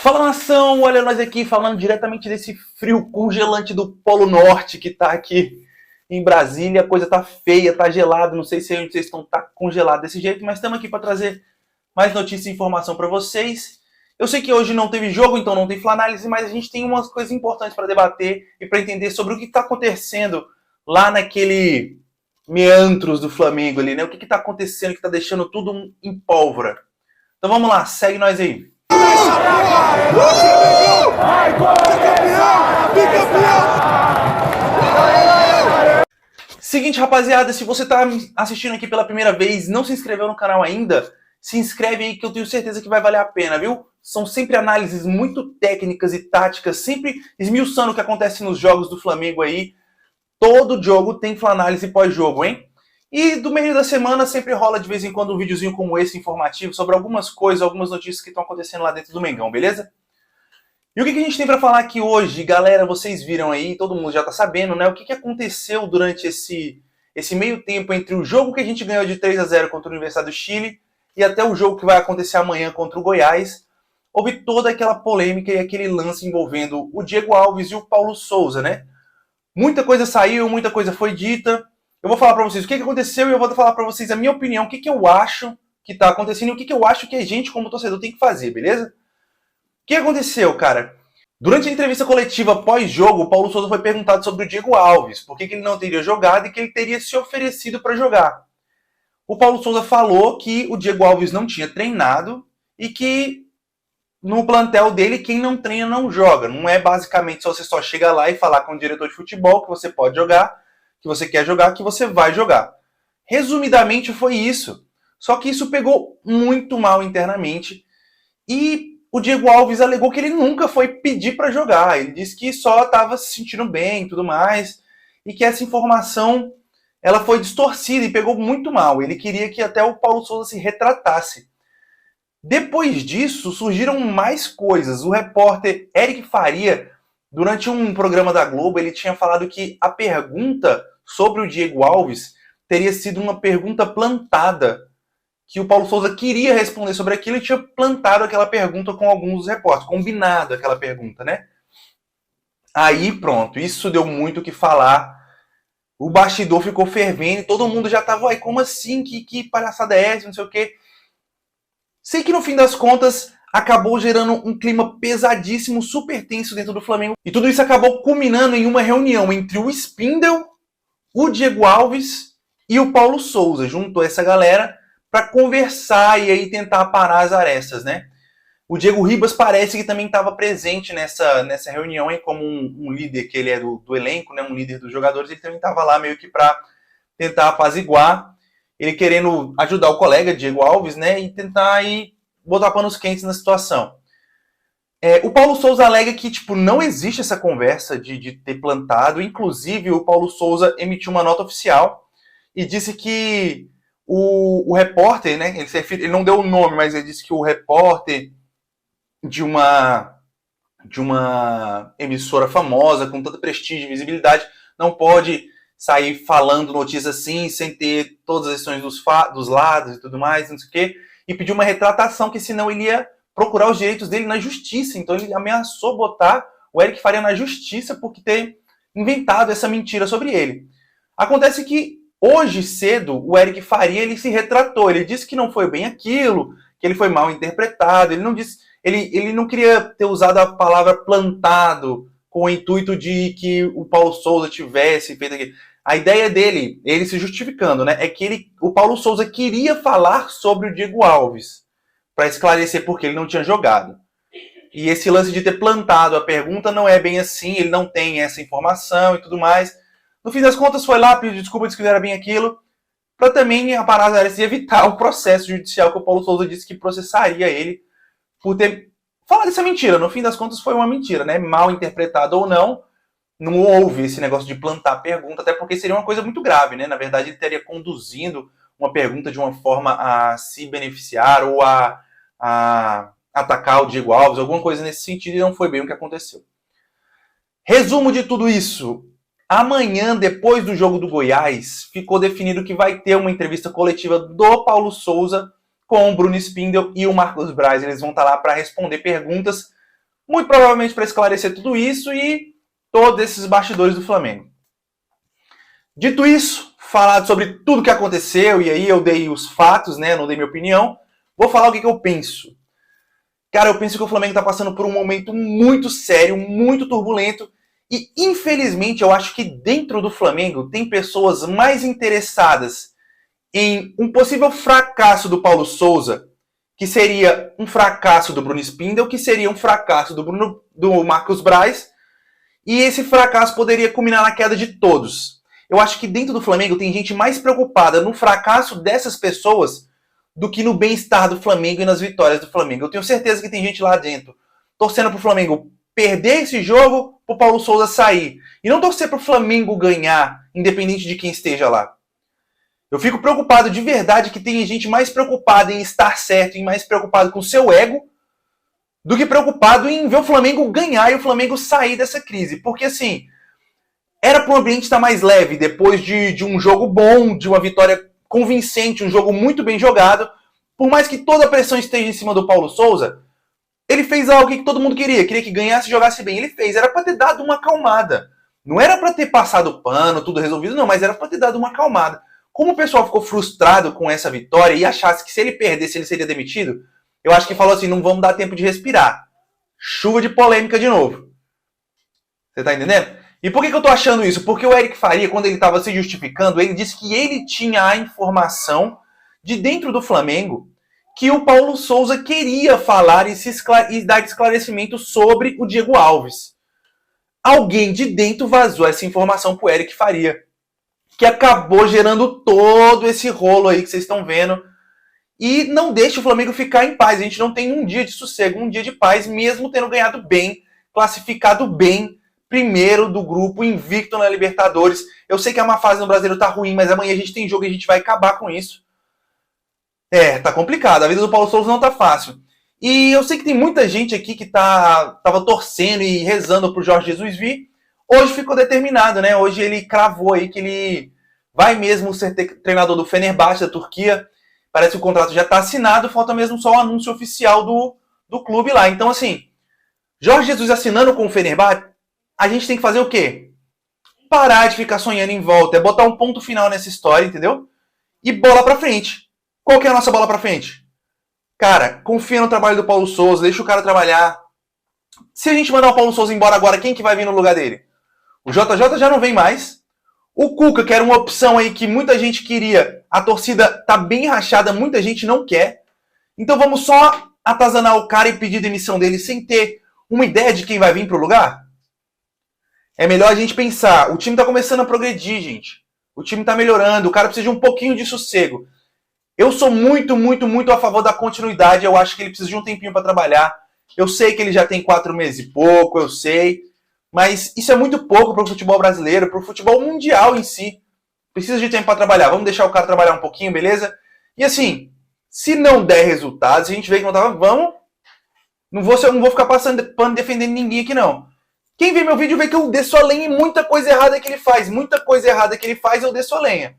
Fala nação, olha nós aqui falando diretamente desse frio congelante do Polo Norte que tá aqui em Brasília. A coisa tá feia, tá gelada, não sei se onde vocês estão tá congelado desse jeito, mas estamos aqui para trazer mais notícia e informação para vocês. Eu sei que hoje não teve jogo, então não tem Flanálise, mas a gente tem umas coisas importantes para debater e para entender sobre o que está acontecendo lá naquele meandros do Flamengo ali, né? O que está acontecendo que está deixando tudo em pólvora. Então vamos lá, segue nós aí. Seguinte, rapaziada, se você tá assistindo aqui pela primeira vez, não se inscreveu no canal ainda, se inscreve aí que eu tenho certeza que vai valer a pena, viu? São sempre análises muito técnicas e táticas, sempre esmiuçando o que acontece nos jogos do Flamengo aí. Todo jogo tem Flanálise pós-jogo, hein? E do meio da semana sempre rola de vez em quando um videozinho como esse informativo sobre algumas coisas, algumas notícias que estão acontecendo lá dentro do Mengão, beleza? E o que a gente tem para falar aqui hoje, galera? Vocês viram aí, todo mundo já tá sabendo, né? O que aconteceu durante esse meio tempo entre o jogo que a gente ganhou de 3-0 contra a Universidade do Chile e até o jogo que vai acontecer amanhã contra o Goiás. Houve toda aquela polêmica e aquele lance envolvendo o Diego Alves e o Paulo Souza, né? Muita coisa saiu, muita coisa foi dita. Eu vou falar para vocês o que aconteceu e eu vou falar para vocês a minha opinião, o que eu acho que tá acontecendo e o que eu acho que a gente, como torcedor, tem que fazer, beleza? O que aconteceu, cara? Durante a entrevista coletiva pós-jogo, o Paulo Souza foi perguntado sobre o Diego Alves, por que ele não teria jogado e que ele teria se oferecido para jogar. O Paulo Souza falou que o Diego Alves não tinha treinado e que no plantel dele, quem não treina não joga. Não é basicamente só você só chega lá e falar com o diretor de futebol que você pode jogar, que você quer jogar, que você vai jogar. Resumidamente foi isso. Só que isso pegou muito mal internamente e o Diego Alves alegou que ele nunca foi pedir para jogar. Ele disse que só estava se sentindo bem e tudo mais e que essa informação ela foi distorcida e pegou muito mal. Ele queria que até o Paulo Souza se retratasse. Depois disso, surgiram mais coisas. O repórter Eric Faria, durante um programa da Globo, ele tinha falado que a pergunta sobre o Diego Alves teria sido uma pergunta plantada, que o Paulo Souza queria responder sobre aquilo e tinha plantado aquela pergunta com alguns dos repórteres, combinado aquela pergunta, né? Aí pronto, isso deu muito o que falar. O bastidor ficou fervendo e todo mundo já tava, ai, como assim? Que palhaçada é essa? Não sei o quê. Sei que no fim das contas acabou gerando um clima pesadíssimo, super tenso dentro do Flamengo. E tudo isso acabou culminando em uma reunião entre o Spindel, o Diego Alves e o Paulo Souza. Juntou essa galera para conversar e aí tentar parar as arestas, né? O Diego Ribas parece que também estava presente nessa reunião, hein, como um líder, que ele é do elenco, né, um líder dos jogadores, ele também estava lá meio que para tentar apaziguar, ele querendo ajudar o colega Diego Alves, né, e tentar aí botar panos quentes na situação. O Paulo Souza alega que tipo, não existe essa conversa de ter plantado, inclusive o Paulo Souza emitiu uma nota oficial e disse que o repórter, né, ele não deu o nome, mas ele disse que o repórter de uma emissora famosa, com tanto prestígio e visibilidade, não pode sair falando notícias assim, sem ter todas as questões dos lados e tudo mais, não sei o quê, e pediu uma retratação, que senão ele ia procurar os direitos dele na justiça. Então ele ameaçou botar o Eric Faria na justiça por ter inventado essa mentira sobre ele. Acontece que hoje cedo o Eric Faria ele se retratou, ele disse que não foi bem aquilo, que ele foi mal interpretado, ele não disse, ele não queria ter usado a palavra plantado com o intuito de que o Paulo Souza tivesse feito aquilo. A ideia dele, ele se justificando, né, é que o Paulo Souza queria falar sobre o Diego Alves para esclarecer porque ele não tinha jogado. E esse lance de ter plantado a pergunta não é bem assim, ele não tem essa informação e tudo mais. No fim das contas, foi lá, pediu desculpa, disse que não era bem aquilo, para também a parada se evitar o processo judicial que o Paulo Souza disse que processaria ele por ter falado essa mentira. No fim das contas, foi uma mentira, né? Mal interpretado ou não, não houve esse negócio de plantar a pergunta, até porque seria uma coisa muito grave, né? Na verdade, ele estaria conduzindo uma pergunta de uma forma a se beneficiar ou a atacar o Diego Alves, alguma coisa nesse sentido, e não foi bem o que aconteceu. Resumo de tudo isso. Amanhã, depois do jogo do Goiás, ficou definido que vai ter uma entrevista coletiva do Paulo Souza com o Bruno Spindel e o Marcos Braz. Eles vão estar lá para responder perguntas muito provavelmente para esclarecer tudo isso e todos esses bastidores do Flamengo. Dito isso, falado sobre tudo que aconteceu, e aí eu dei os fatos, né, não dei minha opinião, vou falar o que eu penso. Cara, eu penso que o Flamengo está passando por um momento muito sério, muito turbulento, e infelizmente eu acho que dentro do Flamengo tem pessoas mais interessadas em um possível fracasso do Paulo Souza, que seria um fracasso do Bruno Spindel, que seria um fracasso do Marcos Braz, e esse fracasso poderia culminar na queda de todos. Eu acho que dentro do Flamengo tem gente mais preocupada no fracasso dessas pessoas do que no bem-estar do Flamengo e nas vitórias do Flamengo. Eu tenho certeza que tem gente lá dentro torcendo pro Flamengo perder esse jogo, pro Paulo Souza sair. E não torcer pro Flamengo ganhar, independente de quem esteja lá. Eu fico preocupado de verdade que tem gente mais preocupada em estar certo e mais preocupado com o seu ego do que preocupado em ver o Flamengo ganhar e o Flamengo sair dessa crise. Porque assim, era para o ambiente estar mais leve depois de um jogo bom, de uma vitória convincente, um jogo muito bem jogado. Por mais que toda a pressão esteja em cima do Paulo Souza, ele fez algo que todo mundo queria que ganhasse e jogasse bem. Ele fez, era para ter dado uma acalmada. Não era para ter passado pano, tudo resolvido, não, mas era para ter dado uma acalmada. Como o pessoal ficou frustrado com essa vitória e achasse que se ele perdesse ele seria demitido, eu acho que falou assim, não vamos dar tempo de respirar. Chuva de polêmica de novo. Você tá entendendo? E por que eu tô achando isso? Porque o Eric Faria, quando ele estava se justificando, ele disse que ele tinha a informação de dentro do Flamengo que o Paulo Souza queria falar e dar esclarecimento sobre o Diego Alves. Alguém de dentro vazou essa informação pro Eric Faria, que acabou gerando todo esse rolo aí que vocês estão vendo. E não deixa o Flamengo ficar em paz. A gente não tem um dia de sossego, um dia de paz, mesmo tendo ganhado bem, classificado bem, primeiro do grupo, invicto na Libertadores. Eu sei que a má fase no Brasileiro tá ruim, mas amanhã a gente tem jogo e a gente vai acabar com isso. Tá complicado. A vida do Paulo Souza não tá fácil. E eu sei que tem muita gente aqui que tava torcendo e rezando pro Jorge Jesus vir. Hoje ficou determinado, né? Hoje ele cravou aí que ele vai mesmo ser treinador do Fenerbahçe, da Turquia. Parece que o contrato já está assinado, falta mesmo só o anúncio oficial do clube lá. Então, assim, Jorge Jesus assinando com o Fenerbahçe, a gente tem que fazer o quê? Parar de ficar sonhando em volta. É botar um ponto final nessa história, entendeu? E bola pra frente. Qual que é a nossa bola pra frente? Cara, confia no trabalho do Paulo Souza, deixa o cara trabalhar. Se a gente mandar o Paulo Souza embora agora, quem que vai vir no lugar dele? O JJ já não vem mais. O Cuca, que era uma opção aí que muita gente queria, a torcida tá bem rachada, muita gente não quer. Então vamos só atazanar o cara e pedir demissão dele sem ter uma ideia de quem vai vir pro lugar? É melhor a gente pensar, o time tá começando a progredir, gente. O time tá melhorando, o cara precisa de um pouquinho de sossego. Eu sou muito, muito, muito a favor da continuidade, eu acho que ele precisa de um tempinho para trabalhar. Eu sei que ele já tem 4 meses e pouco, eu sei. Mas isso é muito pouco para o futebol brasileiro, para o futebol mundial em si. Precisa de tempo para trabalhar. Vamos deixar o cara trabalhar um pouquinho, beleza? E assim, se não der resultados, a gente vê que não tava, vamos. Não vou ficar passando pano defendendo ninguém aqui, não. Quem vê meu vídeo vê que eu desço a lenha em muita coisa errada que ele faz. Muita coisa errada que ele faz, eu desço a lenha.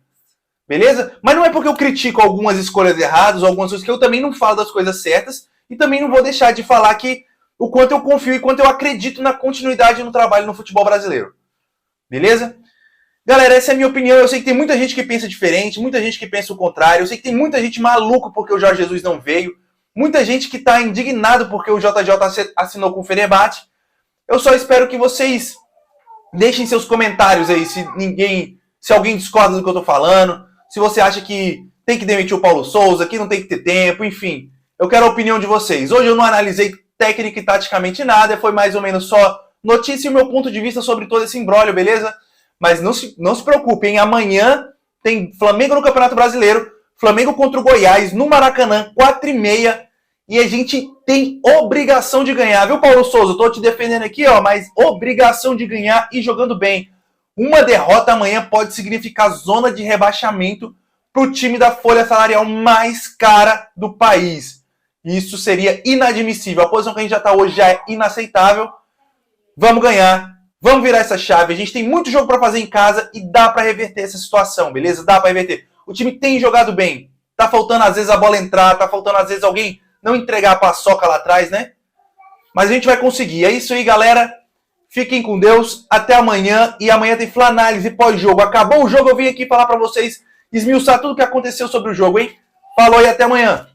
Beleza? Mas não é porque eu critico algumas escolhas erradas, ou algumas coisas que eu também não falo das coisas certas, e também não vou deixar de falar que o quanto eu confio e quanto eu acredito na continuidade no trabalho no futebol brasileiro. Beleza? Galera, essa é a minha opinião. Eu sei que tem muita gente que pensa diferente, muita gente que pensa o contrário. Eu sei que tem muita gente maluco porque o Jorge Jesus não veio. Muita gente que está indignado porque o JJ assinou com o Fenerbahçe. Eu só espero que vocês deixem seus comentários aí se alguém discorda do que eu estou falando, se você acha que tem que demitir o Paulo Souza, que não tem que ter tempo, enfim. Eu quero a opinião de vocês. Hoje eu não analisei técnica e taticamente nada, foi mais ou menos só notícia e o meu ponto de vista sobre todo esse imbróglio, beleza? Mas não se preocupem, amanhã tem Flamengo no Campeonato Brasileiro, Flamengo contra o Goiás, no Maracanã, 4h30, e a gente tem obrigação de ganhar, viu, Paulo Souza? Eu tô te defendendo aqui, ó, mas obrigação de ganhar e jogando bem. Uma derrota amanhã pode significar zona de rebaixamento pro time da folha salarial mais cara do país. Isso seria inadmissível. A posição que a gente já está hoje já é inaceitável. Vamos ganhar. Vamos virar essa chave. A gente tem muito jogo para fazer em casa e dá para reverter essa situação, beleza? Dá para reverter. O time tem jogado bem. Tá faltando às vezes a bola entrar, tá faltando às vezes alguém não entregar a paçoca lá atrás, né? Mas a gente vai conseguir. É isso aí, galera. Fiquem com Deus. Até amanhã. E amanhã tem Flanálise pós-jogo. Acabou o jogo, eu vim aqui falar pra vocês, esmiuçar tudo o que aconteceu sobre o jogo, hein? Falou e até amanhã.